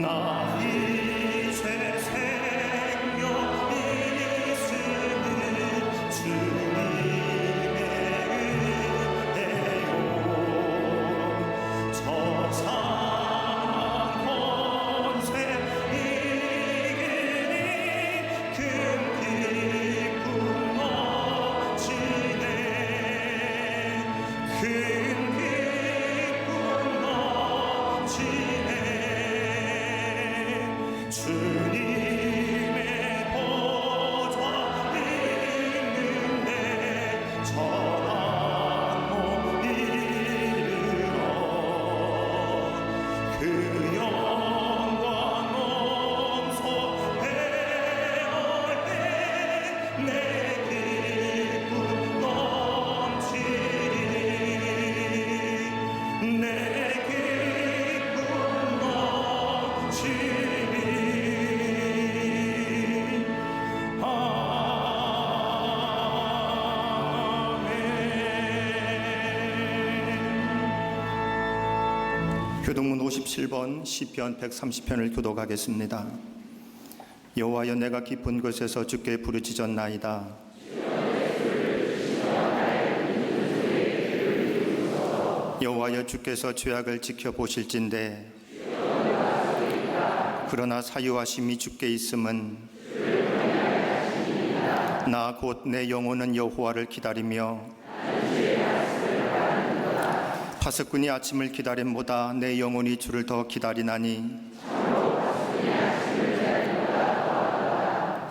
나 이제 생명이 있으니 주님의 은혜요 저 사망 권세 이기니 큰 기쁨 넘치네 큰 기쁨 넘치네 주님의 보좌 있는데 전한 몸 이르러 그 영광 넘소해올 때 내 기쁨 넘치리 내 기쁨 넘치리 교동문 57번 시편 130편을 교독하겠습니다. 여호와여 내가 깊은 곳에서 주께 부르짖었나이다. 여호와여 주께서 죄악을 지켜보실진대 그러나 사유하심이 주께 있음은 나 곧 내 영혼은 여호와를 기다리며 파수꾼이 아침을 기다림보다 내 영혼이 주를 더 기다리나니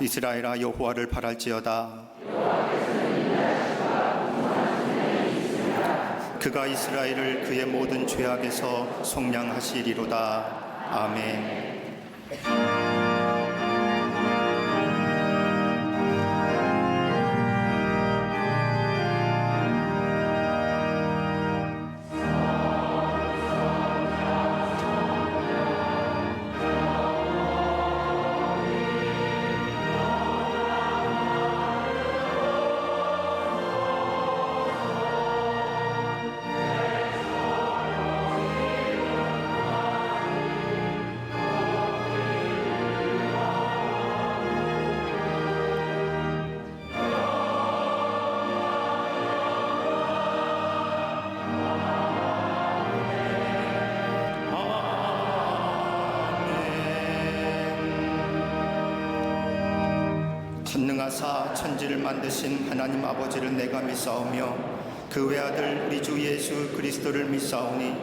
이스라엘아 여호와를 바랄지어다. 그가 이스라엘을 그의 모든 죄악에서 속량하시리로다. 아멘. 전능하사 천지를 만드신 하나님 아버지를 내가 믿사오며 그 외아들 우리 주 예수 그리스도를 믿사오니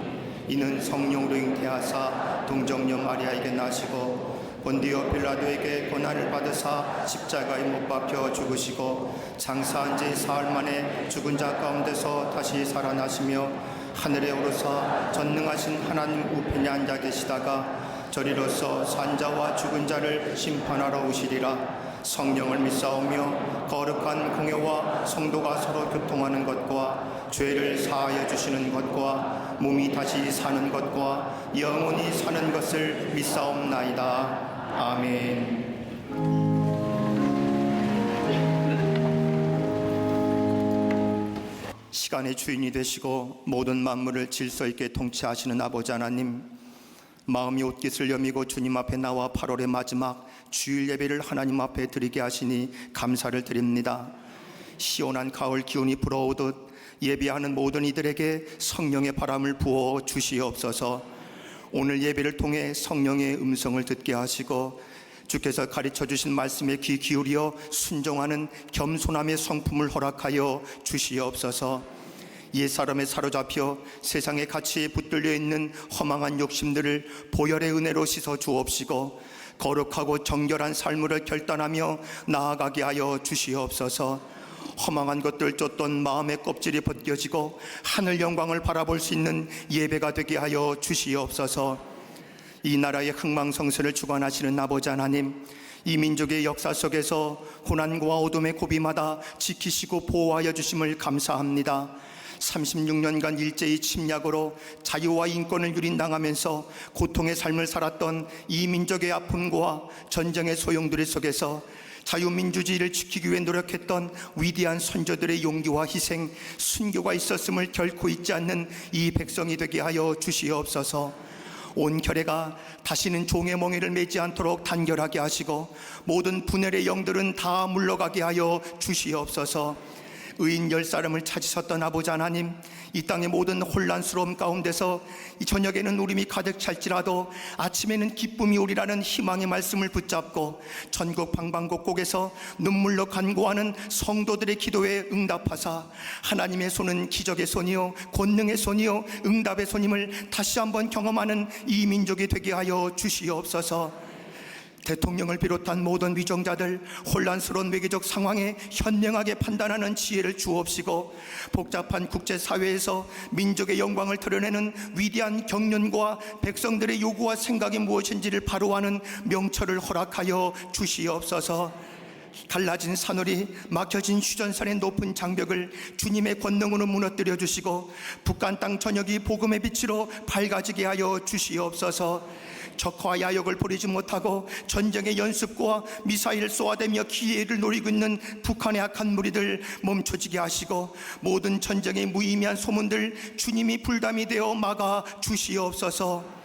이는 성령으로 잉태하사 동정녀 마리아에게 나시고 본디오 빌라도에게 고난을 받으사 십자가에 못 박혀 죽으시고 장사한 지 사흘 만에 죽은 자 가운데서 다시 살아나시며 하늘에 오르사 전능하신 하나님 우편에 앉아 계시다가 저리로서 산자와 죽은 자를 심판하러 오시리라. 성령을 믿사오며 거룩한 공회와 성도가 서로 교통하는 것과 죄를 사하여 주시는 것과 몸이 다시 사는 것과 영원히 사는 것을 믿사옵나이다. 아멘. 시간의 주인이 되시고 모든 만물을 질서 있게 통치하시는 아버지 하나님, 마음이 옷깃을 여미고 주님 앞에 나와 8월의 마지막 주일 예배를 하나님 앞에 드리게 하시니 감사를 드립니다. 시원한 가을 기운이 불어오듯 예배하는 모든 이들에게 성령의 바람을 부어 주시옵소서. 오늘 예배를 통해 성령의 음성을 듣게 하시고 주께서 가르쳐 주신 말씀에 귀 기울여 순종하는 겸손함의 성품을 허락하여 주시옵소서. 옛사람에 사로잡혀 세상의 가치에 붙들려 있는 허망한 욕심들을 보혈의 은혜로 씻어 주옵시고 거룩하고 정결한 삶을 결단하며 나아가게 하여 주시옵소서. 허망한 것들 쫓던 마음의 껍질이 벗겨지고 하늘 영광을 바라볼 수 있는 예배가 되게 하여 주시옵소서. 이 나라의 흥망성쇠를 주관하시는 아버지 하나님, 이 민족의 역사 속에서 고난과 어둠의 고비마다 지키시고 보호하여 주심을 감사합니다. 36년간 일제히 침략으로 자유와 인권을 유린당하면서 고통의 삶을 살았던 이 민족의 아픔과 전쟁의 소용돌이 속에서 자유민주주의를 지키기 위해 노력했던 위대한 선조들의 용기와 희생, 순교가 있었음을 결코 잊지 않는 이 백성이 되게 하여 주시옵소서. 온 결혜가 다시는 종의 멍에를 매지 않도록 단결하게 하시고 모든 분열의 영들은 다 물러가게 하여 주시옵소서. 의인 10사람을 찾으셨던 아버지 하나님, 이 땅의 모든 혼란스러움 가운데서 이 저녁에는 울음이 가득 찰지라도 아침에는 기쁨이 오리라는 희망의 말씀을 붙잡고 전국 방방곡곡에서 눈물로 간구하는 성도들의 기도에 응답하사 하나님의 손은 기적의 손이요 권능의 손이요 응답의 손임을 다시 한번 경험하는 이 민족이 되게 하여 주시옵소서. 대통령을 비롯한 모든 위정자들 혼란스러운 외교적 상황에 현명하게 판단하는 지혜를 주옵시고 복잡한 국제사회에서 민족의 영광을 드러내는 위대한 경륜과 백성들의 요구와 생각이 무엇인지를 바로 아는 명철을 허락하여 주시옵소서. 갈라진 산울이 막혀진 휴전선의 높은 장벽을 주님의 권능으로 무너뜨려 주시고 북한 땅 전역이 복음의 빛으로 밝아지게 하여 주시옵소서. 적과 야욕을 버리지 못하고 전쟁의 연습과 미사일 쏘아대며 기회를 노리고 있는 북한의 악한 무리들 멈춰지게 하시고 모든 전쟁의 무의미한 소문들 주님이 불담이 되어 막아 주시옵소서.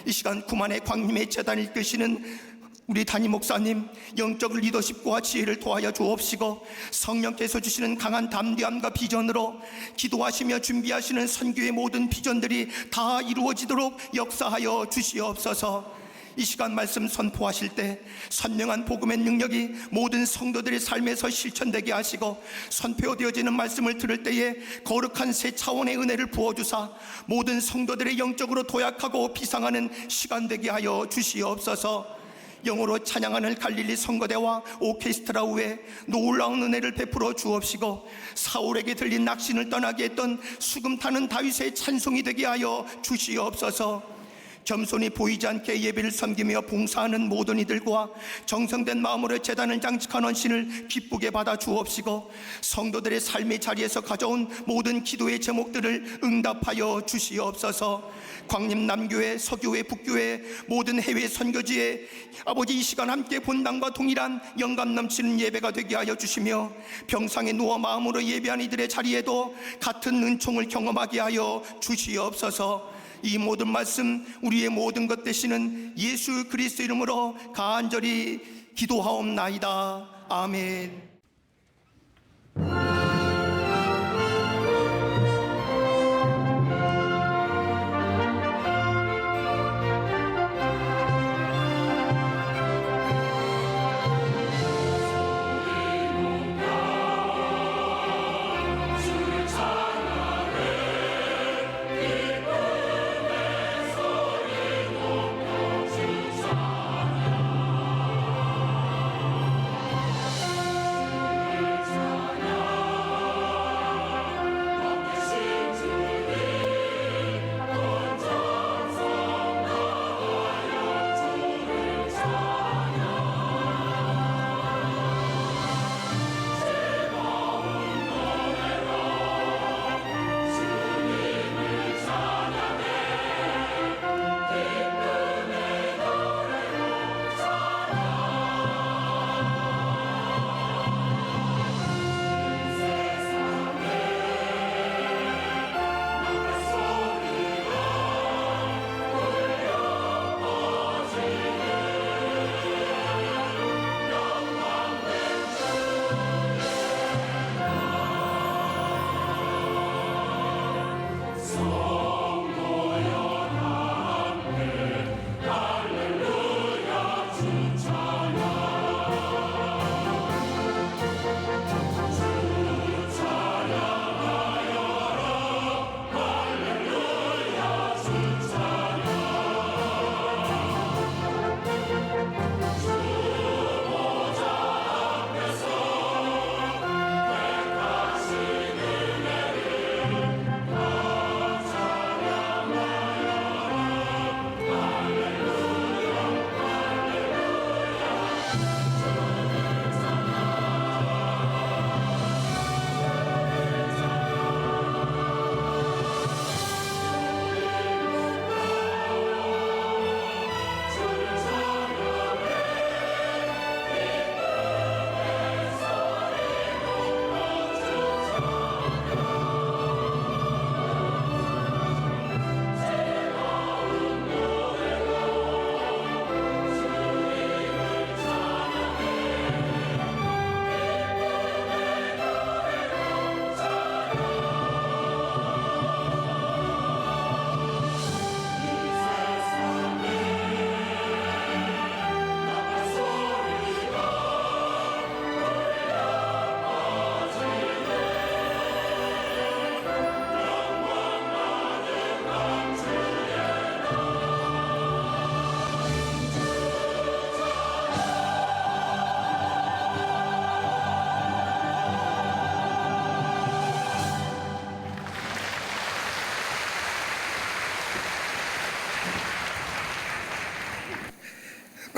이 시간 구만의 광림의 재단을 이끄시는 우리 담임 목사님 영적 리더십과 지혜를 도하여 주옵시고 성령께서 주시는 강한 담대함과 비전으로 기도하시며 준비하시는 선교의 모든 비전들이 다 이루어지도록 역사하여 주시옵소서. 이 시간 말씀 선포하실 때 선명한 복음의 능력이 모든 성도들의 삶에서 실천되게 하시고 선포되어지는 말씀을 들을 때에 거룩한 새 차원의 은혜를 부어주사 모든 성도들의 영적으로 도약하고 비상하는 시간 되게 하여 주시옵소서. 영어로 찬양하는 갈릴리 성거대와 오케스트라 후에 놀라운 은혜를 베풀어 주옵시고 사울에게 들린 낙신을 떠나게 했던 수금 타는 다윗의 찬송이 되게 하여 주시옵소서. 겸손히 보이지 않게 예배를 섬기며 봉사하는 모든 이들과 정성된 마음으로 제단을 장식한 헌신을 기쁘게 받아 주옵시고 성도들의 삶의 자리에서 가져온 모든 기도의 제목들을 응답하여 주시옵소서. 광림남교회, 서교회, 북교회 모든 해외 선교지에 아버지 이 시간 함께 본당과 동일한 영감 넘치는 예배가 되게 하여 주시며 병상에 누워 마음으로 예배한 이들의 자리에도 같은 은총을 경험하게 하여 주시옵소서. 이 모든 말씀 우리의 모든 것 되시는 예수 그리스도 이름으로 간절히 기도하옵나이다. 아멘.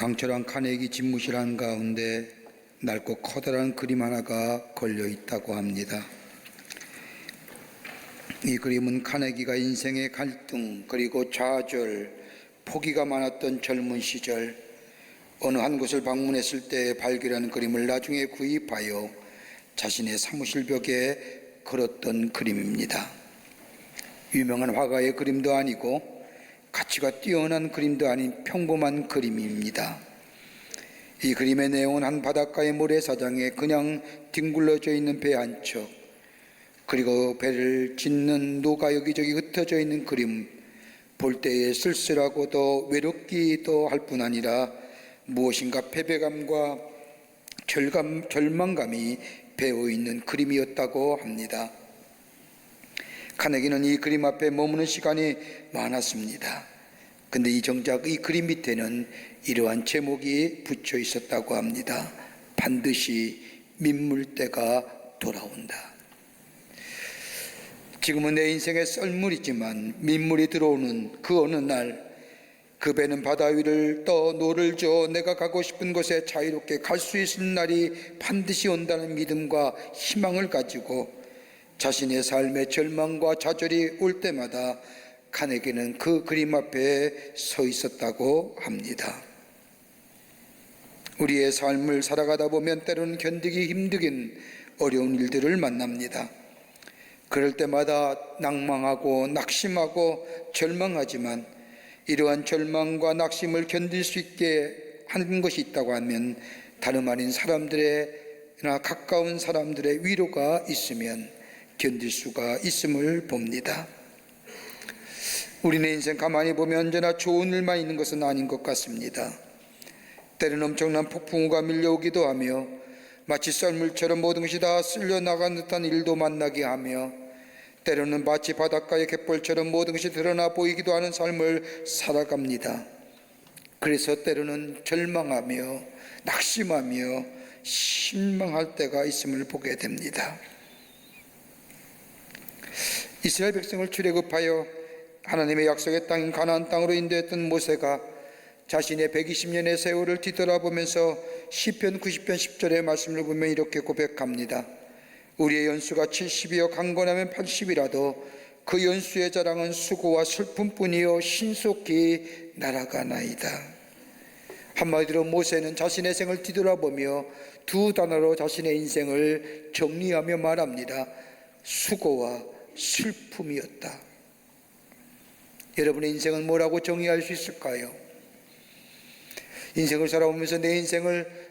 강철한 카네기 집무실 한가운데 낡고 커다란 그림 하나가 걸려 있다고 합니다. 이 그림은 카네기가 인생의 갈등 그리고 좌절, 포기가 많았던 젊은 시절 어느 한 곳을 방문했을 때 발견한 그림을 나중에 구입하여 자신의 사무실 벽에 걸었던 그림입니다. 유명한 화가의 그림도 아니고 가치가 뛰어난 그림도 아닌 평범한 그림입니다. 이 그림의 내용은 한 바닷가의 모래사장에 그냥 뒹굴러져 있는 배 한 척, 그리고 배를 짓는 노가 여기저기 흩어져 있는 그림, 볼 때에 쓸쓸하고도 외롭기도 할 뿐 아니라 무엇인가 패배감과 절망감이 배어있는 그림이었다고 합니다. 카네기는 이 그림 앞에 머무는 시간이 많았습니다. 근데 이 정작 이 그림 밑에는 이러한 제목이 붙여 있었다고 합니다. 반드시 민물때가 돌아온다. 지금은 내 인생의 썰물이지만 민물이 들어오는 그 어느 날 그 배는 바다 위를 떠 노를 저어 내가 가고 싶은 곳에 자유롭게 갈 수 있는 날이 반드시 온다는 믿음과 희망을 가지고 자신의 삶의 절망과 좌절이 올 때마다 카네기는 그 그림 앞에 서 있었다고 합니다. 우리의 삶을 살아가다 보면 때로는 견디기 힘든 어려운 일들을 만납니다. 그럴 때마다 낭망하고 낙심하고 절망하지만 이러한 절망과 낙심을 견딜 수 있게 하는 것이 있다고 하면 다름 아닌 사람들이나 가까운 사람들의 위로가 있으면 견딜 수가 있음을 봅니다. 우리는 인생 가만히 보면 언제나 좋은 일만 있는 것은 아닌 것 같습니다. 때로는 엄청난 폭풍우가 밀려오기도 하며 마치 썰물처럼 모든 것이 다 쓸려나간 듯한 일도 만나게 하며 때로는 마치 바닷가의 갯벌처럼 모든 것이 드러나 보이기도 하는 삶을 살아갑니다. 그래서 때로는 절망하며 낙심하며 실망할 때가 있음을 보게 됩니다. 이스라엘 백성을 출애굽하여 하나님의 약속의 땅인 가나안 땅으로 인도했던 모세가 자신의 120년의 세월을 뒤돌아보면서 시편 90편 10절의 말씀을 보면 이렇게 고백합니다. 우리의 연수가 70이요 강건하면 80이라도 그 연수의 자랑은 수고와 슬픔뿐이요 신속히 날아가나이다. 한마디로 모세는 자신의 생을 뒤돌아보며 두 단어로 자신의 인생을 정리하며 말합니다. 수고와 슬픔이었다. 여러분의 인생은 뭐라고 정의할 수 있을까요? 인생을 살아오면서 내 인생을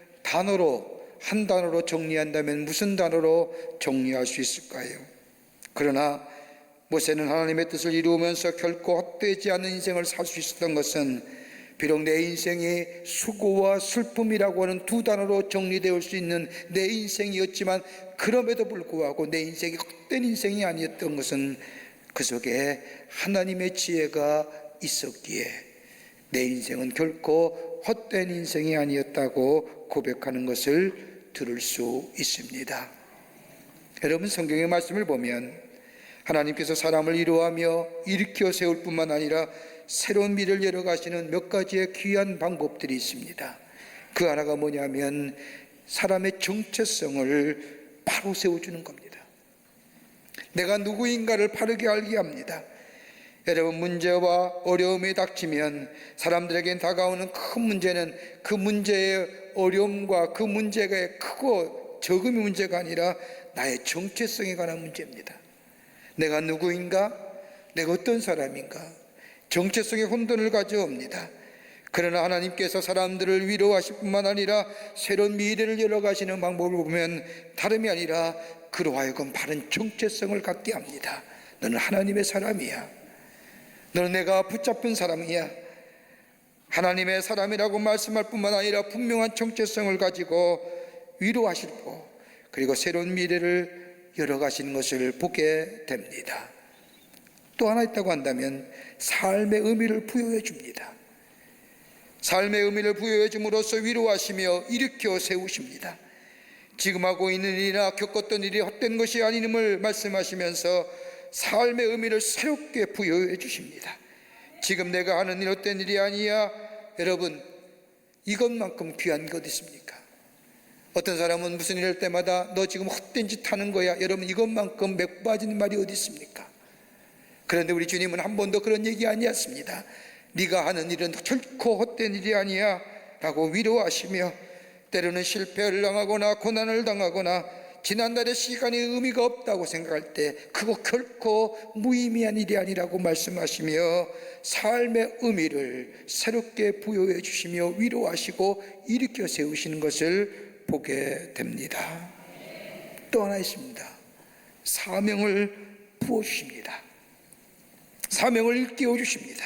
한 단어로 정리한다면 무슨 단어로 정리할 수 있을까요? 그러나 모세는 하나님의 뜻을 이루면서 결코 헛되지 않은 인생을 살 수 있었던 것은 비록 내 인생이 수고와 슬픔이라고 하는 두 단어로 정리되어 수 있는 내 인생이었지만 그럼에도 불구하고 내 인생이 헛된 인생이 아니었던 것은 그 속에 하나님의 지혜가 있었기에 내 인생은 결코 헛된 인생이 아니었다고 고백하는 것을 들을 수 있습니다. 여러분, 성경의 말씀을 보면 하나님께서 사람을 이루하며 일으켜 세울 뿐만 아니라 새로운 미래를 열어가시는 몇 가지의 귀한 방법들이 있습니다. 그 하나가 뭐냐면 사람의 정체성을 바로 세워주는 겁니다. 내가 누구인가를 바르게 알게 합니다. 여러분, 문제와 어려움이 닥치면 사람들에게 다가오는 큰 문제는 그 문제의 어려움과 그 문제가 크고 적음이 문제가 아니라 나의 정체성에 관한 문제입니다. 내가 누구인가? 내가 어떤 사람인가? 정체성의 혼돈을 가져옵니다. 그러나 하나님께서 사람들을 위로하실 뿐만 아니라 새로운 미래를 열어가시는 방법을 보면 다름이 아니라 그로 하여금 바른 정체성을 갖게 합니다. 너는 하나님의 사람이야. 너는 내가 붙잡힌 사람이야. 하나님의 사람이라고 말씀할 뿐만 아니라 분명한 정체성을 가지고 위로하시고 그리고 새로운 미래를 열어가시는 것을 보게 됩니다. 또 하나 있다고 한다면 삶의 의미를 부여해 줍니다. 삶의 의미를 부여해 줌으로써 위로하시며 일으켜 세우십니다. 지금 하고 있는 일이나 겪었던 일이 헛된 것이 아님을 말씀하시면서 삶의 의미를 새롭게 부여해 주십니다. 지금 내가 하는 일 헛된 일이 아니야. 여러분, 이것만큼 귀한 게 어디 있습니까? 어떤 사람은 무슨 일 할 때마다 너 지금 헛된 짓 하는 거야. 여러분, 이것만큼 맥 빠지는 말이 어디 있습니까? 그런데 우리 주님은 한 번도 그런 얘기 아니었습니다. 네가 하는 일은 결코 헛된 일이 아니야 라고 위로하시며, 때로는 실패를 당하거나 고난을 당하거나 지난날의 시간이 의미가 없다고 생각할 때 그거 결코 무의미한 일이 아니라고 말씀하시며 삶의 의미를 새롭게 부여해 주시며 위로하시고 일으켜 세우시는 것을 보게 됩니다. 또 하나 있습니다. 사명을 부어주십니다. 사명을 일깨워 주십니다.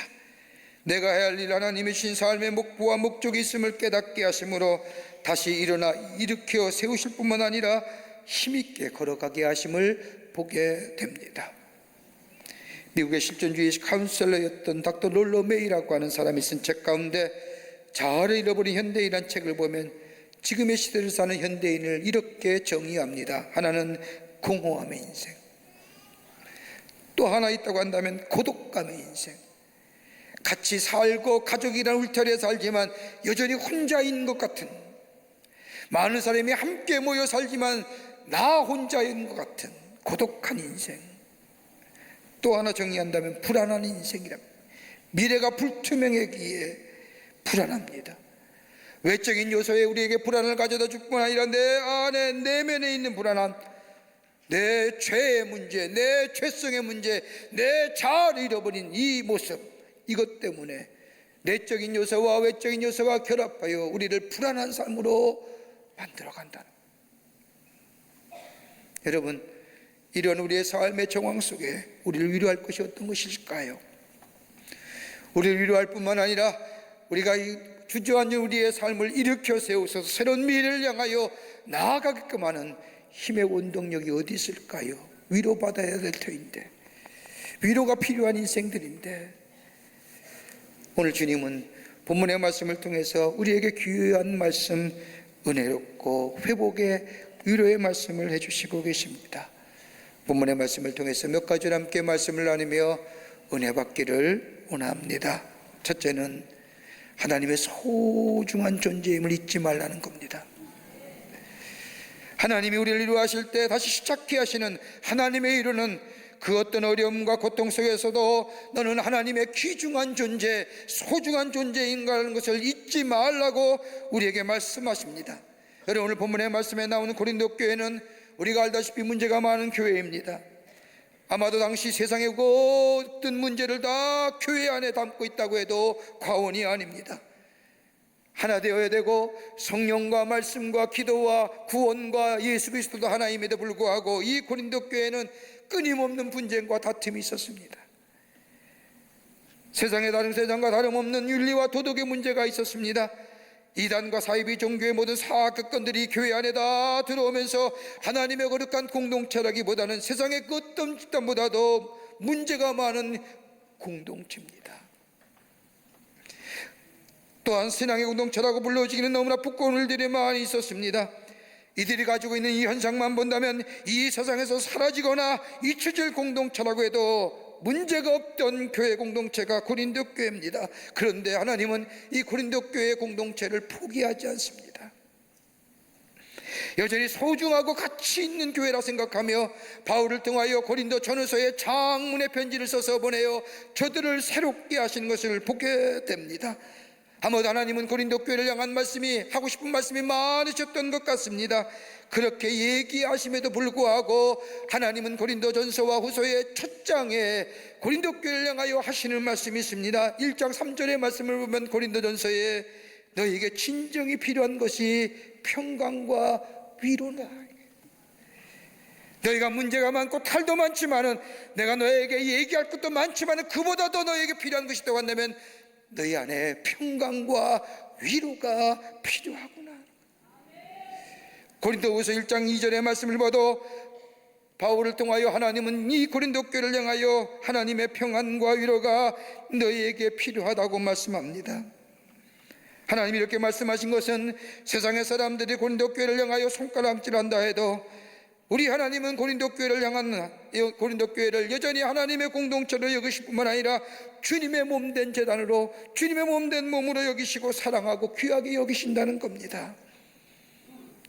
내가 해야 할 일, 하나님의 신 삶의 목표와 목적이 있음을 깨닫게 하심으로 다시 일어나 일으켜 세우실 뿐만 아니라 힘있게 걸어가게 하심을 보게 됩니다. 미국의 실존주의 카운셀러였던 닥터 롤러 메이라고 하는 사람이 쓴 책 가운데 자아를 잃어버린 현대인이라는 책을 보면 지금의 시대를 사는 현대인을 이렇게 정의합니다. 하나는 공허함의 인생, 또 하나 있다고 한다면 고독감의 인생. 같이 살고 가족이란 울타리에 살지만 여전히 혼자인 것 같은, 많은 사람이 함께 모여 살지만 나 혼자인 것 같은 고독한 인생. 또 하나 정의한다면 불안한 인생이랍니다. 미래가 불투명하기에 불안합니다. 외적인 요소에 우리에게 불안을 가져다 줄 뿐 아니라 내 안에 내면에 있는 불안함, 내 죄의 문제, 내 죄성의 문제, 내 자아를 잃어버린 이 모습, 이것 때문에 내적인 요소와 외적인 요소가 결합하여 우리를 불안한 삶으로 만들어 간다는. 여러분, 이런 우리의 삶의 정황 속에 우리를 위로할 것이 어떤 것일까요? 우리를 위로할 뿐만 아니라 우리가 이 주저앉은 우리의 삶을 일으켜 세우셔서 새로운 미래를 향하여 나아가게끔 하는 힘의 원동력이 어디 있을까요? 위로받아야 될 터인데, 위로가 필요한 인생들인데, 오늘 주님은 본문의 말씀을 통해서 우리에게 귀한 말씀, 은혜롭고 회복의 위로의 말씀을 해주시고 계십니다. 본문의 말씀을 통해서 몇 가지를 함께 말씀을 나누며 은혜 받기를 원합니다. 첫째는 하나님의 소중한 존재임을 잊지 말라는 겁니다. 하나님이 우리를 위로하실 때 다시 시작해 하시는 하나님의 위로는 그 어떤 어려움과 고통 속에서도 너는 하나님의 귀중한 존재, 소중한 존재인가라는 것을 잊지 말라고 우리에게 말씀하십니다. 여러분, 오늘 본문의 말씀에 나오는 고린도 교회는 우리가 알다시피 문제가 많은 교회입니다. 아마도 당시 세상의 모든 문제를 다 교회 안에 담고 있다고 해도 과언이 아닙니다. 하나 되어야 되고 성령과 말씀과 기도와 구원과 예수 그리스도도 하나임에도 불구하고 이 고린도 교회는 끊임없는 분쟁과 다툼이 있었습니다. 세상의 다른 세상과 다름없는 윤리와 도덕의 문제가 있었습니다. 이단과 사이비 종교의 모든 사악건들이 교회 안에 다 들어오면서 하나님의 거룩한 공동체라기보다는 세상의 그 어떤 집단보다도 문제가 많은 공동체입니다. 또한 신앙의 공동체라고 불러지기는 너무나 부끄러운 일들이 많이 있었습니다. 이들이 가지고 있는 이 현상만 본다면 이 세상에서 사라지거나 잊혀질 공동체라고 해도 문제가 없던 교회 공동체가 고린도 교회입니다. 그런데 하나님은 이 고린도 교회의 공동체를 포기하지 않습니다. 여전히 소중하고 가치 있는 교회라 생각하며 바울을 통하여 고린도 전후서에 장문의 편지를 써서 보내어 저들을 새롭게 하시는 것을 보게 됩니다. 아마도 하나님은 고린도 교회를 향한 말씀이, 하고 싶은 말씀이 많으셨던 것 같습니다. 그렇게 얘기하심에도 불구하고 하나님은 고린도 전서와 후서의 첫 장에 고린도 교회를 향하여 하시는 말씀이 있습니다. 1장 3절의 말씀을 보면 고린도 전서에 너희에게 진정이 필요한 것이 평강과 위로다. 너희가 문제가 많고 탈도 많지만은, 내가 너에게 얘기할 것도 많지만은 그보다 더 너에게 필요한 것이 있다고 한다면 너희 안에 평강과 위로가 필요하구나. 고린도후서 1장 2절의 말씀을 봐도 바울을 통하여 하나님은 이 고린도 교회를 향하여 하나님의 평안과 위로가 너희에게 필요하다고 말씀합니다. 하나님이 이렇게 말씀하신 것은 세상의 사람들이 고린도 교회를 향하여 손가락질한다 해도 우리 하나님은 고린도 교회를 향한 고린도 교회를 여전히 하나님의 공동체로 여기실 뿐만 아니라 주님의 몸된 제단으로, 주님의 몸된 몸으로 여기시고 사랑하고 귀하게 여기신다는 겁니다.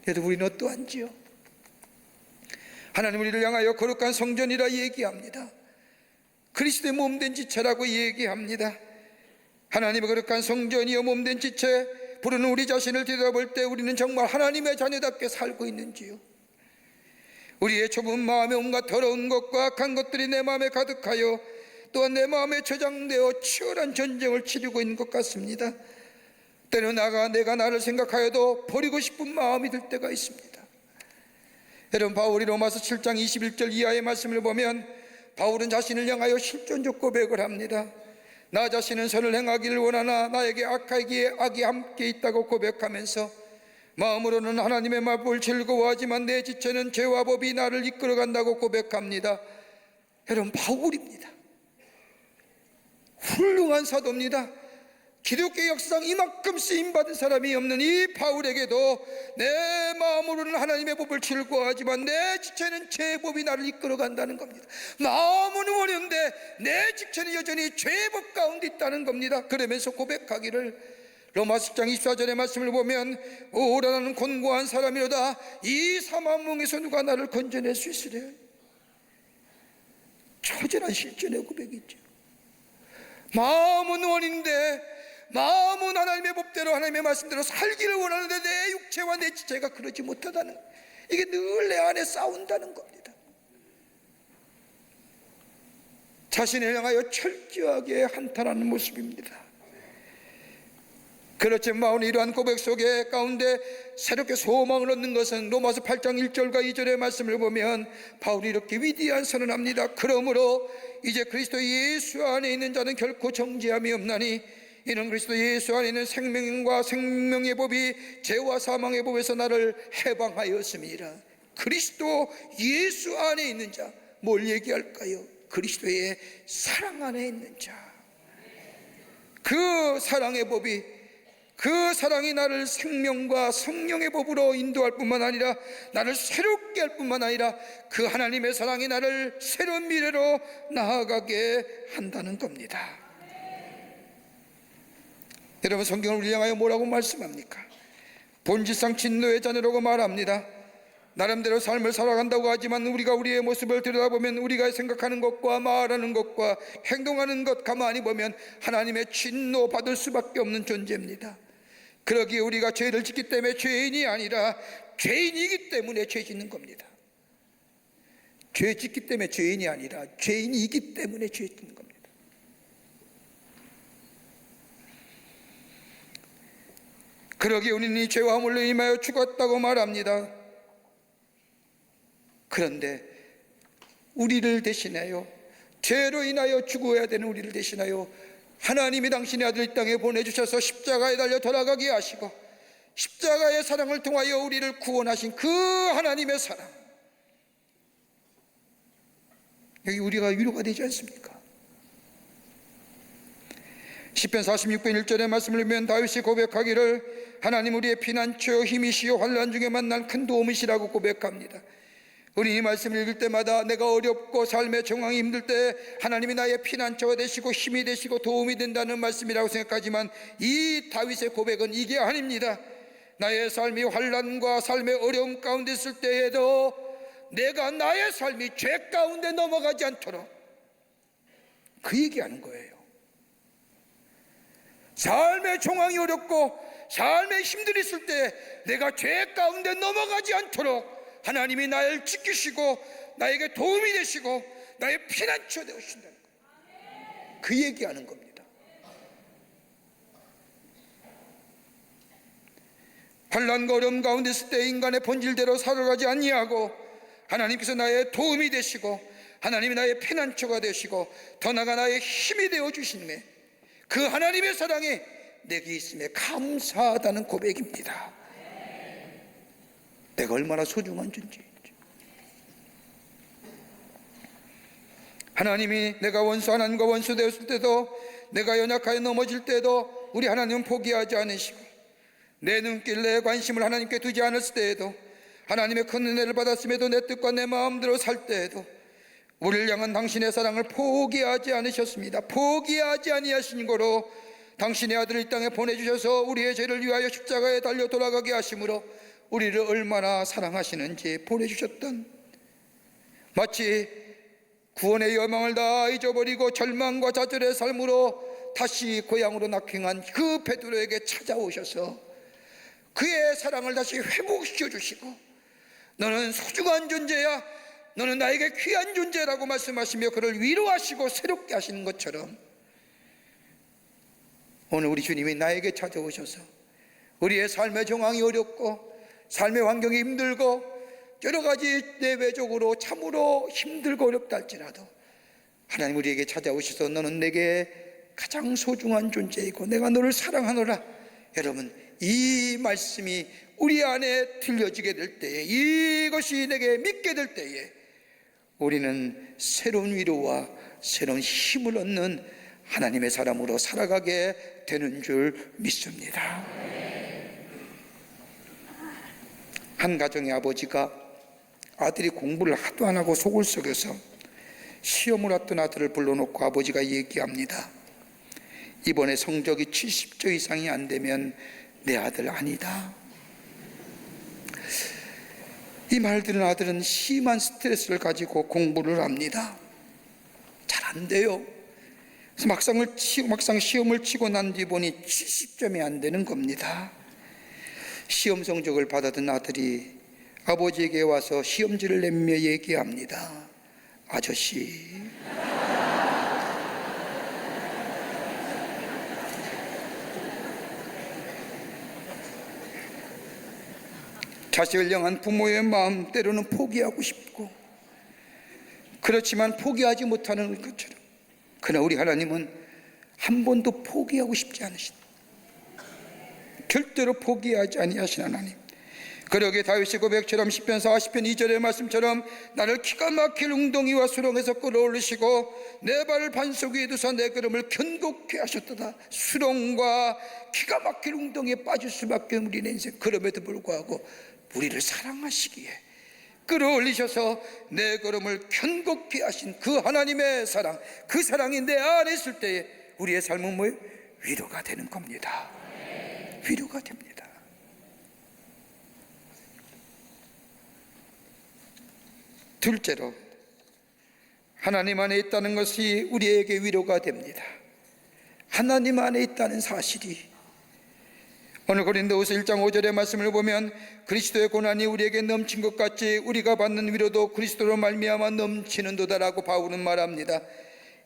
그래도 우리는 어떠한지요? 하나님 우리를 향하여 거룩한 성전이라 얘기합니다. 그리스도의 몸된 지체라고 얘기합니다. 하나님의 거룩한 성전이여 몸된 지체, 부르는 우리 자신을 들여다볼 때 우리는 정말 하나님의 자녀답게 살고 있는지요? 우리의 좁은 마음에 온갖 더러운 것과 악한 것들이 내 마음에 가득하여 또한 내 마음에 저장되어 치열한 전쟁을 치르고 있는 것 같습니다. 때로 내가 나를 생각하여도 버리고 싶은 마음이 들 때가 있습니다. 여러분, 바울이 로마서 7장 21절 이하의 말씀을 보면 바울은 자신을 향하여 실존적 고백을 합니다. 나 자신은 선을 행하기를 원하나 나에게 악하기에 악이 함께 있다고 고백하면서 마음으로는 하나님의 말씀을 즐거워하지만 내 지체는 죄와 법이 나를 이끌어간다고 고백합니다. 여러분, 바울입니다. 훌륭한 사도입니다. 기독교 역사상 이만큼 쓰임받은 사람이 없는 이 바울에게도 내 마음으로는 하나님의 법을 즐거워하지만 내 지체는 죄의 법이 나를 이끌어간다는 겁니다. 마음은 원했는데 내 지체는 여전히 죄의 법 가운데 있다는 겁니다. 그러면서 고백하기를, 로마서 10장 24절의 말씀을 보면 오라 나는 곤고한 사람이로다 이 사망몽에서 누가 나를 건져낼 수 있으랴. 처절한 실존의 고백이죠. 마음은 원인데, 마음은 하나님의 법대로 하나님의 말씀대로 살기를 원하는데 내 육체와 내 지체가 그러지 못하다는, 이게 늘 내 안에 싸운다는 겁니다. 자신을 향하여 철저하게 한탄하는 모습입니다. 그렇지만 바울이 이러한 고백 속에 가운데 새롭게 소망을 얻는 것은 로마서 8장 1절과 2절의 말씀을 보면 바울이 이렇게 위대한 선언합니다. 그러므로 이제 그리스도 예수 안에 있는 자는 결코 정죄함이 없나니 이는 그리스도 예수 안에 있는 생명과 생명의 법이 죄와 사망의 법에서 나를 해방하였음이라. 그리스도 예수 안에 있는 자, 뭘 얘기할까요? 그리스도의 사랑 안에 있는 자. 그 사랑의 법이, 그 사랑이 나를 생명과 성령의 법으로 인도할 뿐만 아니라 나를 새롭게 할 뿐만 아니라 그 하나님의 사랑이 나를 새로운 미래로 나아가게 한다는 겁니다. 여러분, 성경을 우리 향하여 뭐라고 말씀합니까? 본질상 진노의 자녀라고 말합니다. 나름대로 삶을 살아간다고 하지만 우리가 우리의 모습을 들여다보면 우리가 생각하는 것과 말하는 것과 행동하는 것 가만히 보면 하나님의 진노 받을 수밖에 없는 존재입니다. 그러기에 우리가 죄를 짓기 때문에 죄인이 아니라 죄인이기 때문에 죄 짓는 겁니다. 죄 짓기 때문에 죄인이 아니라 죄인이기 때문에 죄 짓는 겁니다. 그러기에 우리는 이 죄와 함으로 인하여 죽었다고 말합니다. 그런데 우리를 대신하여, 죄로 인하여 죽어야 되는 우리를 대신하여 하나님이 당신의 아들 이 땅에 보내주셔서 십자가에 달려 돌아가게 하시고 십자가의 사랑을 통하여 우리를 구원하신 그 하나님의 사랑, 여기 우리가 위로가 되지 않습니까? 시편 46편 1절의 말씀을 보면 다윗이 고백하기를 하나님 우리의 피난처 힘이시여 환난 중에 만난 큰 도움이시라고 고백합니다. 우리 이 말씀을 읽을 때마다 내가 어렵고 삶의 정황이 힘들 때 하나님이 나의 피난처가 되시고 힘이 되시고 도움이 된다는 말씀이라고 생각하지만 이 다윗의 고백은 이게 아닙니다. 나의 삶이 환난과 삶의 어려움 가운데 있을 때에도 내가 나의 삶이 죄 가운데 넘어가지 않도록 그 얘기하는 거예요. 삶의 정황이 어렵고 삶의 힘들이 있을 때 내가 죄 가운데 넘어가지 않도록 하나님이 나를 지키시고 나에게 도움이 되시고 나의 피난처 되어주신다는 거예요. 그 얘기하는 겁니다. 환난과 어려움 가운데 있을 때 인간의 본질대로 살아가지 아니하고 하나님께서 나의 도움이 되시고 하나님이 나의 피난처가 되시고 더 나아가 나의 힘이 되어주시는 그 하나님의 사랑이 내게 있음에 감사하다는 고백입니다. 내가 얼마나 소중한 존재인지. 하나님이 내가 하나님과 원수 되었을 때도, 내가 연약하여 넘어질 때도 우리 하나님은 포기하지 않으시고 내 눈길 내 관심을 하나님께 두지 않았을 때에도 하나님의 큰 은혜를 받았음에도 내 뜻과 내 마음대로 살 때에도 우리를 향한 당신의 사랑을 포기하지 않으셨습니다. 포기하지 아니하신 거로 당신의 아들을 이 땅에 보내주셔서 우리의 죄를 위하여 십자가에 달려 돌아가게 하심으로 우리를 얼마나 사랑하시는지 보내주셨던, 마치 구원의 여망을 다 잊어버리고 절망과 좌절의 삶으로 다시 고향으로 낙행한 그 베드로에게 찾아오셔서 그의 사랑을 다시 회복시켜 주시고, 너는 소중한 존재야, 너는 나에게 귀한 존재라고 말씀하시며 그를 위로하시고 새롭게 하시는 것처럼 오늘 우리 주님이 나에게 찾아오셔서 우리의 삶의 정황이 어렵고 삶의 환경이 힘들고 여러 가지 내외적으로 참으로 힘들고 어렵다 할지라도 하나님 우리에게 찾아오셔서 너는 내게 가장 소중한 존재이고 내가 너를 사랑하노라. 여러분, 이 말씀이 우리 안에 들려지게 될 때에, 이것이 내게 믿게 될 때에 우리는 새로운 위로와 새로운 힘을 얻는 하나님의 사람으로 살아가게 되는 줄 믿습니다. 한 가정의 아버지가 아들이 공부를 하도 안 하고 속을 썩여서 시험을 앞둔 아들을 불러놓고 아버지가 얘기합니다. 이번에 성적이 70점 이상이 안 되면 내 아들 아니다. 이 말 들은 아들은 심한 스트레스를 가지고 공부를 합니다. 잘 안 돼요. 그래서 막상 시험을 치고 난 뒤 보니 70점이 안 되는 겁니다. 시험 성적을 받아든 아들이 아버지에게 와서 시험지를 내밀며 얘기합니다. 아저씨, 자식을 향한 부모의 마음 때로는 포기하고 싶고 그렇지만 포기하지 못하는 것처럼, 그러나 우리 하나님은 한 번도 포기하고 싶지 않으신, 절대로 포기하지 아니하신 하나님. 그러기에 다윗의 고백처럼 시편 40편 2절의 말씀처럼 나를 기가 막힐 웅덩이와 수렁에서 끌어올리시고 내 발을 반석 위에 두사 내 걸음을 견고케 하셨도다. 수렁과 기가 막힐 웅덩이에 빠질 수밖에 없는 우리의 인생, 그럼에도 불구하고 우리를 사랑하시기에 끌어올리셔서 내 걸음을 견고케 하신 그 하나님의 사랑, 그 사랑이 내 안에 있을 때에 우리의 삶은 뭐예요? 위로가 되는 겁니다. 위로가 됩니다. 둘째로, 하나님 안에 있다는 것이 우리에게 위로가 됩니다. 하나님 안에 있다는 사실이, 오늘 고린도후서 1장 5절의 말씀을 보면 그리스도의 고난이 우리에게 넘친 것 같이 우리가 받는 위로도 그리스도로 말미암아 넘치는도다라고 바울은 말합니다.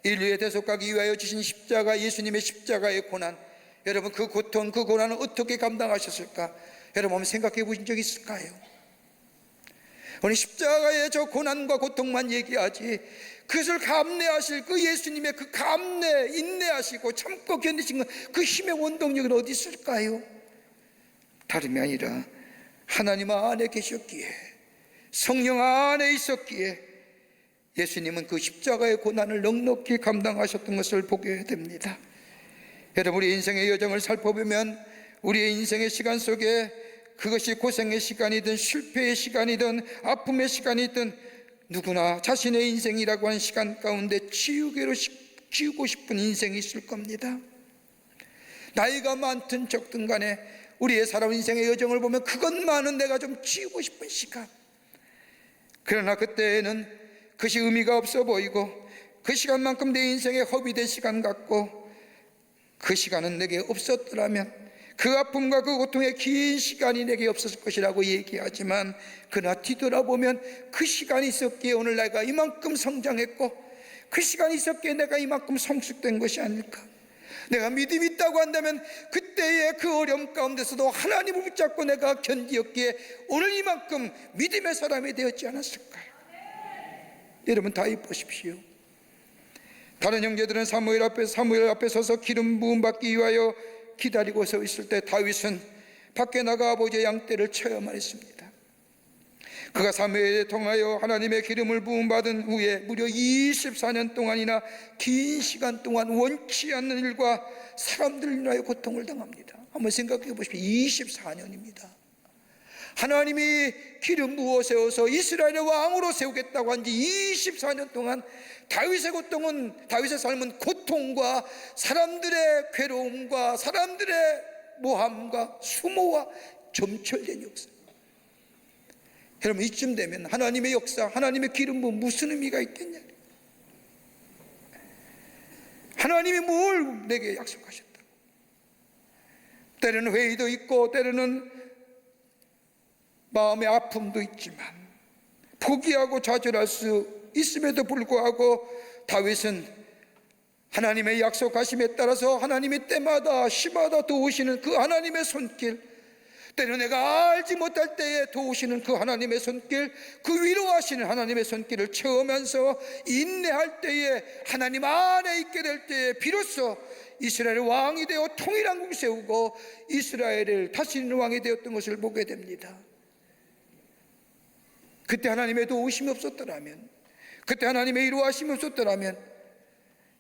인류의 대속하기 위하여 주신 십자가, 예수님의 십자가의 고난, 여러분 그 고통, 그 고난을 어떻게 감당하셨을까? 여러분 한번 생각해 보신 적 있을까요? 오늘 십자가의 저 고난과 고통만 얘기하지 그것을 감내하실 그 예수님의 그 감내, 인내하시고 참고 견디신 그 힘의 원동력은 어디 있을까요? 다름이 아니라 하나님 안에 계셨기에, 성령 안에 있었기에 예수님은 그 십자가의 고난을 넉넉히 감당하셨던 것을 보게 됩니다. 여러분, 우리 인생의 여정을 살펴보면 우리의 인생의 시간 속에 그것이 고생의 시간이든 실패의 시간이든 아픔의 시간이든 누구나 자신의 인생이라고 하는 시간 가운데 지우고 싶은 인생이 있을 겁니다. 나이가 많든 적든 간에 우리의 살아온 인생의 여정을 보면 그것만은 내가 좀 지우고 싶은 시간, 그러나 그때에는 그것이 의미가 없어 보이고 그 시간만큼 내 인생의 허비된 시간 같고 그 시간은 내게 없었더라면, 그 아픔과 그 고통의 긴 시간이 내게 없었을 것이라고 얘기하지만 그러나 뒤돌아보면 그 시간이 있었기에 오늘 내가 이만큼 성장했고 그 시간이 있었기에 내가 이만큼 성숙된 것이 아닐까. 내가 믿음이 있다고 한다면 그때의 그 어려움 가운데서도 하나님을 붙잡고 내가 견디었기에 오늘 이만큼 믿음의 사람이 되었지 않았을까요? 여러분 다 보십시오. 다른 형제들은 사무엘 앞에 서서 기름 부음 받기 위하여 기다리고 서 있을 때 다윗은 밖에 나가 아버지의 양떼를 쳐야만 했습니다. 그가 사무엘에 통하여 하나님의 기름을 부음받은 후에 무려 24년 동안이나 긴 시간 동안 원치 않는 일과 사람들을 인하여 고통을 당합니다. 한번 생각해 보십시오. 24년입니다. 하나님이 기름 부어 세워서 이스라엘의 왕으로 세우겠다고 한 지 24년 동안 다윗의 삶은 고통과 사람들의 괴로움과 사람들의 모함과 수모와 점철된 역사. 여러분, 이쯤 되면 하나님의 역사, 하나님의 기름 부은 무슨 의미가 있겠냐? 하나님이 뭘 내게 약속하셨다. 때로는 회의도 있고 때로는 마음의 아픔도 있지만 포기하고 좌절할 수 있음에도 불구하고 다윗은 하나님의 약속하심에 따라서 하나님이 때마다 시마다 도우시는 그 하나님의 손길, 때로 내가 알지 못할 때에 도우시는 그 하나님의 손길, 그 위로하시는 하나님의 손길을 채우면서 인내할 때에, 하나님 안에 있게 될 때에 비로소 이스라엘의 왕이 되어 통일한국 세우고 이스라엘을 다스리는 왕이 되었던 것을 보게 됩니다. 그때 하나님의 도우심이 없었더라면, 그때 하나님의 위로하심이 없었더라면,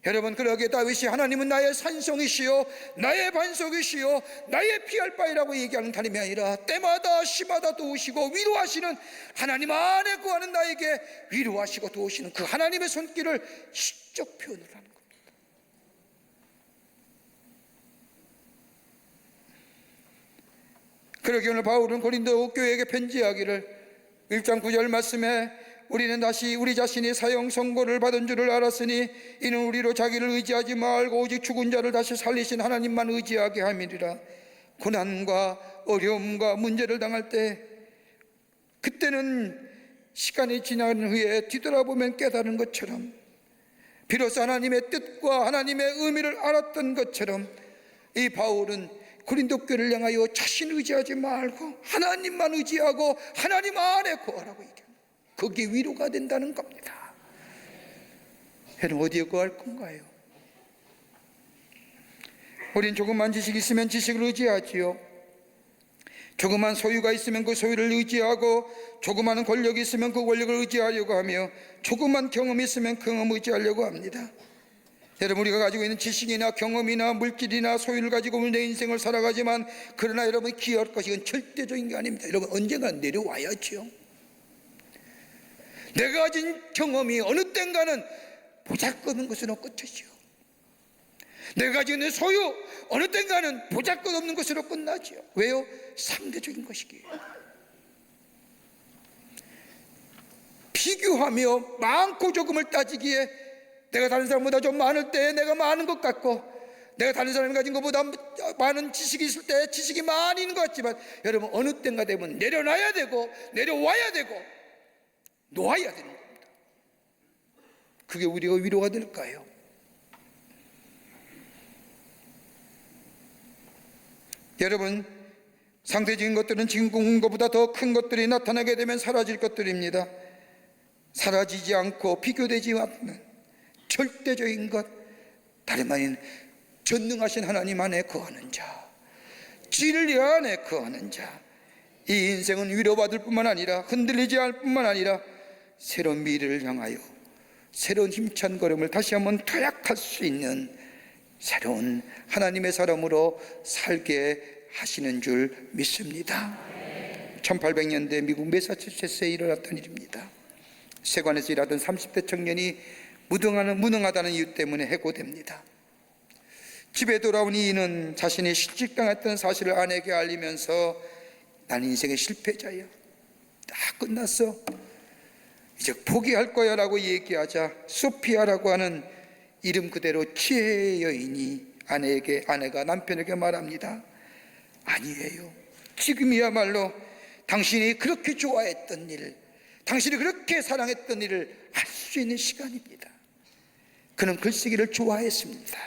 여러분, 그러기에 다윗이 하나님은 나의 산성이시요 나의 반석이시요 나의 피할 바위라고 얘기하는 하나님이 아니라 때마다 시마다 도우시고 위로하시는 하나님 안에 거하는 나에게 위로하시고 도우시는 그 하나님의 손길을 시적 표현을 하는 겁니다. 그러기에 오늘 바울은 고린도 교회에게 편지하기를 1장 9절 말씀에 우리는 다시 우리 자신이 사형 선고를 받은 줄을 알았으니 이는 우리로 자기를 의지하지 말고 오직 죽은 자를 다시 살리신 하나님만 의지하게 함이리라. 고난과 어려움과 문제를 당할 때, 그때는 시간이 지난 후에 뒤돌아보면 깨달은 것처럼, 비로소 하나님의 뜻과 하나님의 의미를 알았던 것처럼, 이 바울은 고린도 교회를 향하여 자신 의지하지 말고 하나님만 의지하고 하나님 안에 거하라고 얘기합니다. 그게 위로가 된다는 겁니다. 여러분, 어디에 거할 건가요? 우린 조그만 지식이 있으면 지식을 의지하지요. 조그만 소유가 있으면 그 소유를 의지하고, 조그만 권력이 있으면 그 권력을 의지하려고 하며, 조그만 경험이 있으면 경험을 의지하려고 합니다. 여러분, 우리가 가지고 있는 지식이나 경험이나 물질이나 소유를 가지고 오늘 내 인생을 살아가지만, 그러나 여러분이 기여할 것이 이건 절대적인 게 아닙니다. 여러분, 언젠가 내려와야지요. 내가 가진 경험이 어느 땐가는 보잘것없는 것으로 끝이지요. 내가 가지고 있는 소유 어느 땐가는 보잘것없는 것으로 끝나지요. 왜요? 상대적인 것이기에. 비교하며 많고 조금을 따지기에 내가 다른 사람보다 좀 많을 때 내가 많은 것 같고, 내가 다른 사람이 가진 것보다 많은 지식이 있을 때 지식이 많이 있는 것 같지만, 여러분, 어느 때인가 되면 내려놔야 되고 내려와야 되고 놓아야 되는 겁니다. 그게 우리가 위로가 될까요? 여러분, 상대적인 것들은 지금 것보다 더 큰 것들이 나타나게 되면 사라질 것들입니다. 사라지지 않고 비교되지 않는 절대적인 것, 다름 아닌 전능하신 하나님 안에 거하는 자, 진리 안에 거하는 자, 이 인생은 위로받을 뿐만 아니라 흔들리지 않을 뿐만 아니라 새로운 미래를 향하여 새로운 힘찬 걸음을 다시 한번 도약할 수 있는 새로운 하나님의 사람으로 살게 하시는 줄 믿습니다. 1800년대 미국 매사추세츠에 일어났던 일입니다. 세관에서 일하던 30대 청년이 무능하다는 이유 때문에 해고됩니다. 집에 돌아온 이는 자신이 실직당했던 사실을 아내에게 알리면서 난 인생의 실패자야, 다 끝났어, 이제 포기할 거야 라고 얘기하자 소피아라고 하는 이름 그대로 지혜의 여인이 아내가 남편에게 말합니다. 아니에요, 지금이야말로 당신이 그렇게 좋아했던 일, 당신이 그렇게 사랑했던 일을 할 수 있는 시간입니다. 그는 글쓰기를 좋아했습니다.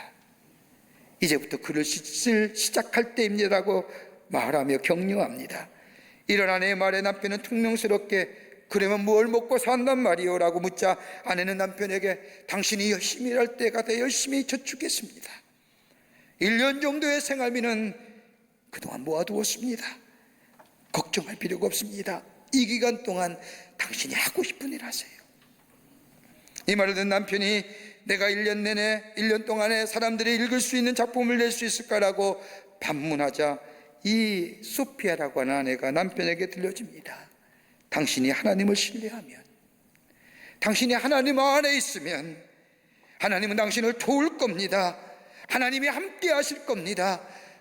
이제부터 글을 쓸 시작할 때입니다라고 말하며 격려합니다. 이런 아내의 말에 남편은 퉁명스럽게 그러면 뭘 먹고 산단 말이요? 라고 묻자 아내는 남편에게 당신이 열심히 일할 때가 돼 열심히 저축했습니다. 1년 정도의 생활비는 그동안 모아두었습니다. 걱정할 필요가 없습니다. 이 기간 동안 당신이 하고 싶은 일 하세요. 이 말을 듣는 남편이 내가 1년 동안에 사람들이 읽을 수 있는 작품을 낼 수 있을까라고 반문하자 이 소피아라고 하는 아내가 남편에게 들려줍니다. 당신이 하나님을 신뢰하면, 당신이 하나님 안에 있으면 하나님은 당신을 도울 겁니다. 하나님이 함께 하실 겁니다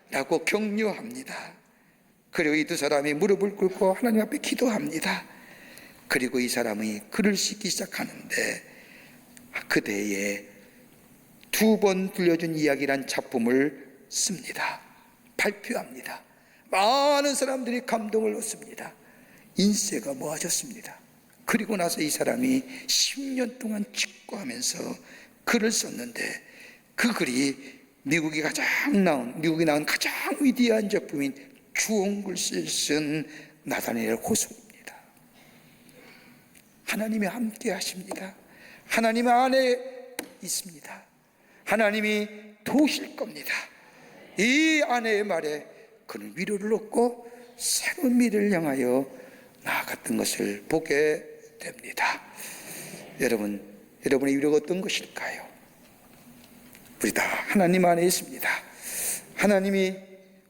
라고 격려합니다. 그리고 이 두 사람이 무릎을 꿇고 하나님 앞에 기도합니다. 그리고 이 사람이 글을 씻기 시작하는데 그대의 두 번 들려준 이야기란 작품을 씁니다. 발표합니다. 많은 사람들이 감동을 얻습니다. 인세가 모아졌습니다. 그리고 나서 이 사람이 10년 동안 직구하면서 글을 썼는데 그 글이 미국이 나온 가장 위대한 작품인 주홍글씨를 쓴 나다니엘 호소입니다. 하나님이 함께 하십니다. 하나님 안에 있습니다. 하나님이 도우실 겁니다. 이 아내의 말에 그는 위로를 얻고 새로운 미래를 향하여 나아갔던 것을 보게 됩니다. 여러분의 위로가 어떤 것일까요? 우리 다 하나님 안에 있습니다. 하나님이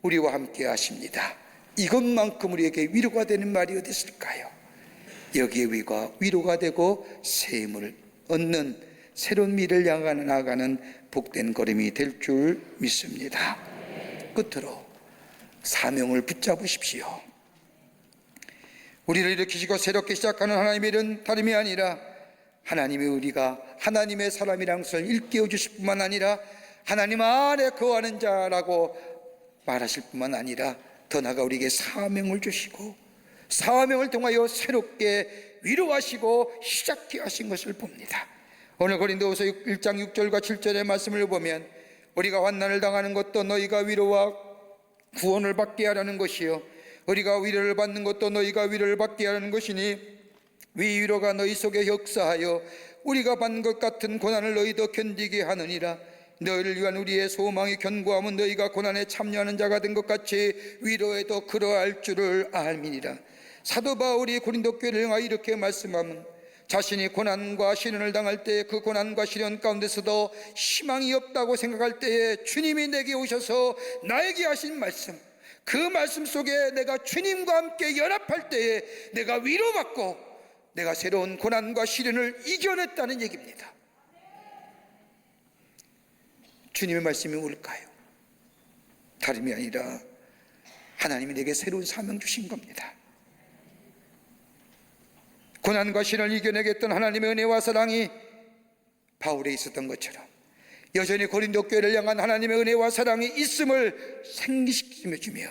우리와 함께 하십니다. 이것만큼 우리에게 위로가 되는 말이 어디 있을까요? 여기에 위로가 되고 새 힘을 얻는 새로운 미래를 향해 나아가는 복된 걸음이 될 줄 믿습니다. 끝으로 사명을 붙잡으십시오. 우리를 일으키시고 새롭게 시작하는 하나님의 일은 다름이 아니라 하나님이 우리가 하나님의 사람이라는 것을 일깨워 주실 뿐만 아니라 하나님 안에 거하는 자라고 말하실 뿐만 아니라 더 나아가 우리에게 사명을 주시고 사명을 통하여 새롭게 위로하시고 시작해 하신 것을 봅니다. 오늘 고린도후서 1장 6절과 7절의 말씀을 보면 우리가 환난을 당하는 것도 너희가 위로와 구원을 받게 하라는 것이요 우리가 위로를 받는 것도 너희가 위로를 받게 하라는 것이니 위로가 너희 속에 역사하여 우리가 받는 것 같은 고난을 너희도 견디게 하느니라. 너희를 위한 우리의 소망이 견고하면 너희가 고난에 참여하는 자가 된 것 같이 위로에도 그러할 줄을 알미니라. 사도 바울이 고린도 교회를 향하여 이렇게 말씀하면 자신이 고난과 시련을 당할 때 그 고난과 시련 가운데서도 희망이 없다고 생각할 때에 주님이 내게 오셔서 나에게 하신 말씀, 그 말씀 속에 내가 주님과 함께 연합할 때에 내가 위로받고 내가 새로운 고난과 시련을 이겨냈다는 얘기입니다. 주님의 말씀이 뭘까요? 다름이 아니라 하나님이 내게 새로운 사명 주신 겁니다. 고난과 시련을 이겨내겠던 하나님의 은혜와 사랑이 바울에 있었던 것처럼 여전히 고린도 교회를 향한 하나님의 은혜와 사랑이 있음을 생기시켜 주며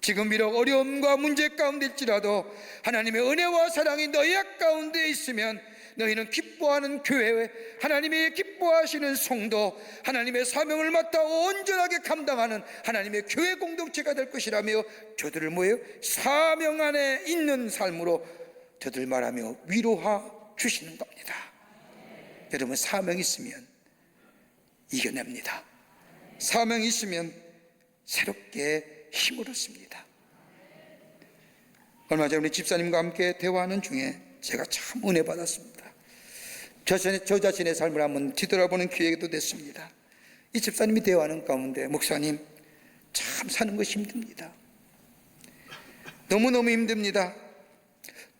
지금 비록 어려움과 문제 가운데일지라도 하나님의 은혜와 사랑이 너희 가운데 있으면 너희는 기뻐하는 교회, 하나님이 기뻐하시는 성도, 하나님의 사명을 맡아 온전하게 감당하는 하나님의 교회 공동체가 될 것이라며 저들을 뭐예요? 사명 안에 있는 삶으로 저들 말하며 위로해 주시는 겁니다. 여러분, 사명이 있으면 이겨냅니다. 사명이 있으면 새롭게 힘을 얻습니다. 얼마 전에 우리 집사님과 함께 대화하는 중에 제가 참 은혜 받았습니다. 저 자신의 삶을 한번 뒤돌아보는 기회도 됐습니다. 이 집사님이 대화하는 가운데 목사님, 참 사는 것이 힘듭니다. 너무너무 힘듭니다.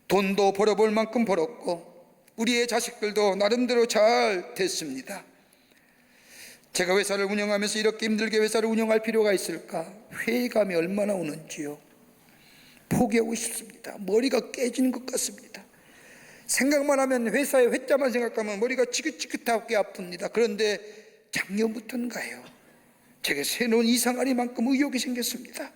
돈도 벌어볼 만큼 벌었고 우리의 자식들도 나름대로 잘 됐습니다. 제가 회사를 운영하면서 이렇게 힘들게 회사를 운영할 필요가 있을까? 회의감이 얼마나 오는지요. 포기하고 싶습니다. 머리가 깨지는 것 같습니다. 생각만 하면 회사의 회자만 생각하면 머리가 지긋지긋하게 아픕니다. 그런데 작년부터인가요? 제게 새로운 이상하리만큼 의욕이 생겼습니다.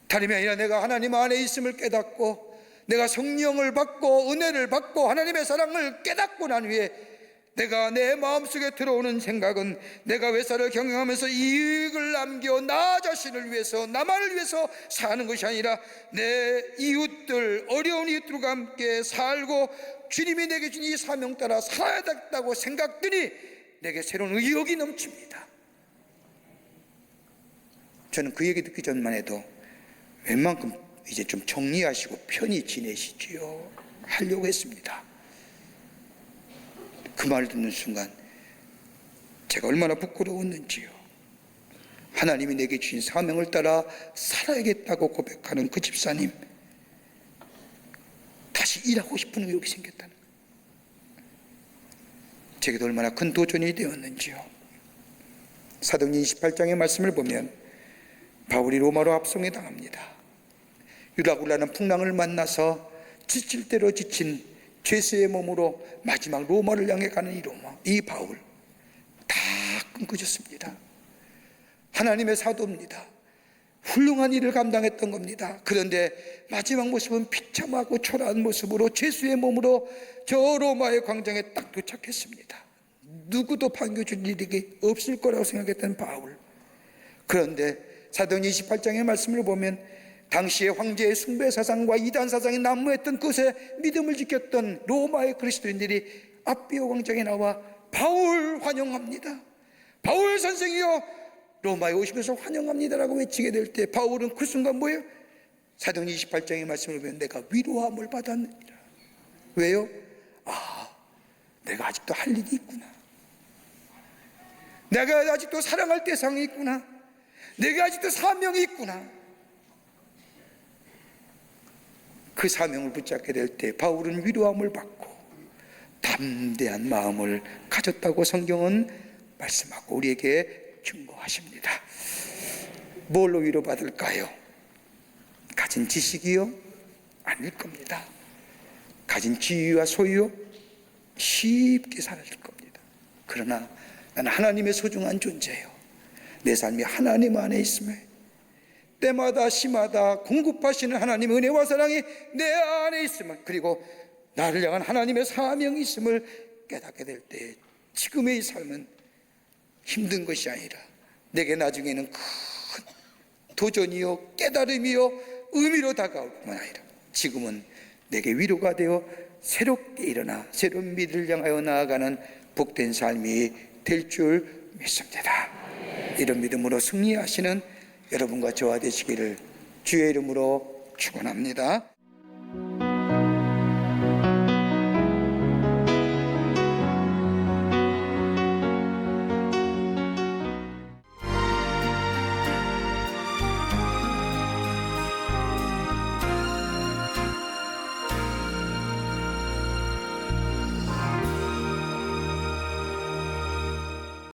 다름이 아니라 내가 하나님 안에 있음을 깨닫고 내가 성령을 받고 은혜를 받고 하나님의 사랑을 깨닫고 난 후에 내가 내 마음속에 들어오는 생각은 내가 회사를 경영하면서 이익을 남겨 나 자신을 위해서 나만을 위해서 사는 것이 아니라 내 이웃들, 어려운 이웃들과 함께 살고 주님이 내게 준 이 사명 따라 살아야 된다고 생각들이 내게 새로운 의욕이 넘칩니다. 저는 그 얘기 듣기 전만 해도 웬만큼 이제 좀 정리하시고 편히 지내시지요 하려고 했습니다. 그 말을 듣는 순간 제가 얼마나 부끄러웠는지요. 하나님이 내게 주신 사명을 따라 살아야겠다고 고백하는 그 집사님, 다시 일하고 싶은 의욕이 생겼다는 거예요. 제게도 얼마나 큰 도전이 되었는지요. 사도행전 28장의 말씀을 보면 바울이 로마로 압송에 당합니다. 유라굴라는 풍랑을 만나서 지칠 대로 지친 죄수의 몸으로 마지막 로마를 향해 가는 이 바울, 다 끊겨졌습니다. 하나님의 사도입니다. 훌륭한 일을 감당했던 겁니다. 그런데 마지막 모습은 비참하고 초라한 모습으로 죄수의 몸으로 저 로마의 광장에 딱 도착했습니다. 누구도 반겨줄 일이 없을 거라고 생각했던 바울. 그런데 사도행전 28장의 말씀을 보면 당시의 황제의 숭배 사상과 이단 사상이 난무했던 그것에 믿음을 지켰던 로마의 그리스도인들이 아비오 광장에 나와 바울 환영합니다. 바울 선생이여 로마에 오신 것을 환영합니다라고 외치게 될 때 바울은 그 순간 뭐예요? 사도행전 28장의 말씀을 보면 내가 위로함을 받았느니라. 왜요? 내가 아직도 할 일이 있구나. 내가 아직도 사랑할 대상이 있구나. 내가 아직도 사명이 있구나. 그 사명을 붙잡게 될 때 바울은 위로함을 받고 담대한 마음을 가졌다고 성경은 말씀하고 우리에게 충고하십니다. 뭘로 위로받을까요? 가진 지식이요? 아닐 겁니다. 가진 지위와 소유요? 쉽게 사라질 겁니다. 그러나 나는 하나님의 소중한 존재예요. 내 삶이 하나님 안에 있음에 때마다 시마다 공급하시는 하나님의 은혜와 사랑이 내 안에 있음을, 그리고 나를 향한 하나님의 사명이 있음을 깨닫게 될 때 지금의 이 삶은 힘든 것이 아니라 내게 나중에는 큰 도전이요 깨달음이요 의미로 다가올 뿐만 아니라 지금은 내게 위로가 되어 새롭게 일어나 새로운 미래를 향하여 나아가는 복된 삶이 될 줄 믿습니다. 이런 믿음으로 승리하시는 여러분과 저와 되시기를 주의 이름으로 축원합니다.